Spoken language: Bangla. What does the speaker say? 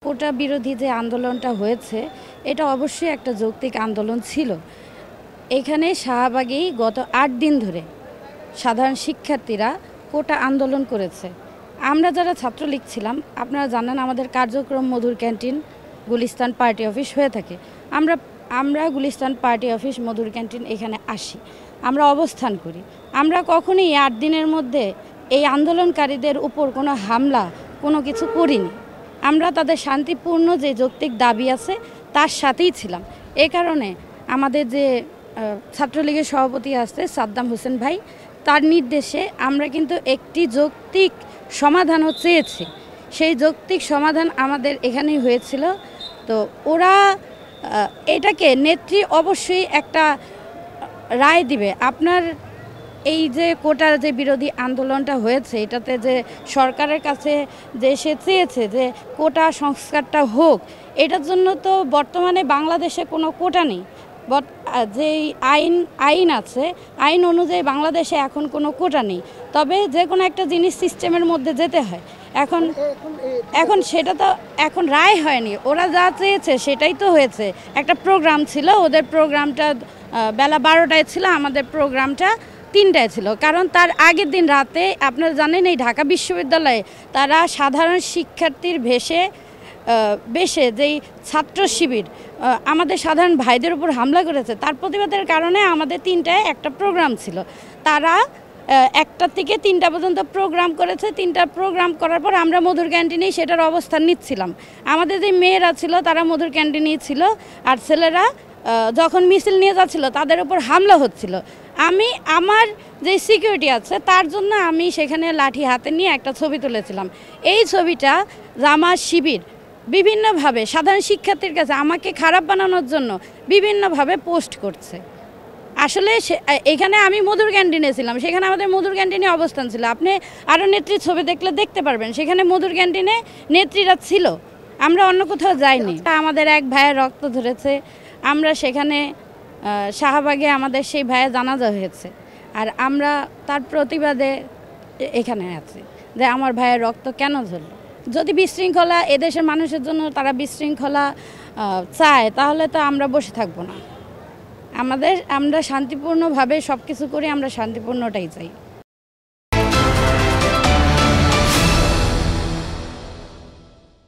কোটা বিরোধী যে আন্দোলনটা হয়েছে এটা অবশ্যই একটা যৌক্তিক আন্দোলন ছিল। এখানে শাহবাগেই গত ৮ দিন ধরে সাধারণ শিক্ষার্থীরা কোটা আন্দোলন করেছে। আমরা যারা ছাত্রলীগ ছিলাম, আপনারা জানেন আমাদের কার্যক্রম মধুর ক্যান্টিন, গুলিস্তান পার্টি অফিস হয়ে থাকে। আমরা গুলিস্তান পার্টি অফিস, মধুর ক্যান্টিন এখানে আসি, আমরা অবস্থান করি। আমরা কখনোই ৮ দিনের মধ্যে এই আন্দোলনকারীদের উপর কোনো হামলা কোনো কিছু করিনি। আমরা তাদের শান্তিপূর্ণ যে যৌক্তিক দাবি আছে তার সাথেই ছিলাম। এই কারণে আমাদের যে ছাত্রলীগের সভাপতি আছে সাদ্দাম হোসেন ভাই, তার নির্দেশে আমরা কিন্তু একটি যৌক্তিক সমাধানও চেয়েছি। সেই যৌক্তিক সমাধান আমাদের এখানেই হয়েছিল। তো ওরা এটাকে নেত্রী অবশ্যই একটা রায় দিবে। আপনার এই যে কোটার যে বিরোধী আন্দোলনটা হয়েছে, এটাতে যে সরকারের কাছে যে সে চেয়েছে যে কোটা সংস্কারটা হোক, এটার জন্য তো বর্তমানে বাংলাদেশে কোনো কোটা নেই। যেই আইন আছে, আইন অনুযায়ী বাংলাদেশে এখন কোনো কোটা নেই। তবে যে কোনো একটা জিনিস সিস্টেমের মধ্যে যেতে হয়। এখন সেটা তো এখন রায় হয়নি, ওরা যা চেয়েছে সেটাই তো হয়েছে। একটা প্রোগ্রাম ছিল, ওদের প্রোগ্রামটা বেলা 12টায় ছিল, আমাদের প্রোগ্রামটা 3টায় ছিল। কারণ তার আগের দিন রাতে আপনারা জানেন এই ঢাকা বিশ্ববিদ্যালয়ে তারা সাধারণ শিক্ষার্থীর বেশে যেই ছাত্র শিবির আমাদের সাধারণ ভাইদের উপর হামলা করেছে, তার প্রতিবাদের কারণে আমাদের 3টায় একটা প্রোগ্রাম ছিল। তারা 1টা থেকে 3টা পর্যন্ত প্রোগ্রাম করেছে। 3টা প্রোগ্রাম করার পর আমরা মধুর ক্যান্টিনেই সেটার অবস্থান নিচ্ছিলাম। আমাদের যে মেয়েরা ছিল তারা মধুর ক্যান্টিনেই ছিল, আর ছেলেরা যখন মিছিল নিয়ে যাচ্ছিল তাদের উপর হামলা হচ্ছিল। আমার যে সিকিউরিটি আছে তার জন্য আমি সেখানে লাঠি হাতে নিয়ে একটা ছবি তুলেছিলাম। এই ছবিটা জামাত শিবির বিভিন্নভাবে সাধারণ শিক্ষার্থীর কাছে আমাকে খারাপ বানানোর জন্য বিভিন্নভাবে পোস্ট করছে। আসলে এখানে আমি মধুর ক্যান্টিনে ছিলাম, সেখানে আমাদের মধুর ক্যান্টিনে অবস্থান ছিল। আপনি আরও নেত্রীর ছবি দেখলে দেখতে পারবেন, সেখানে মধুর ক্যান্টিনে নেত্রীরা ছিল, আমরা অন্য কোথাও যাইনি। আমাদের এক ভাইয়ের রক্ত ধরেছে, আমরা সেখানে শাহবাগে আমাদের সেই ভাইয়ের জানাজা হয়েছে, আর আমরা তার প্রতিবাদে এখানে আছি যে আমার ভাইয়ের রক্ত কেন ঝরল। যদি বিশৃঙ্খলা এদেশের মানুষের জন্য তারা বিশৃঙ্খলা চায়, তাহলে তো আমরা বসে থাকবো না। আমরা শান্তিপূর্ণভাবে সব কিছু করি, আমরা শান্তিপূর্ণটাই চাই।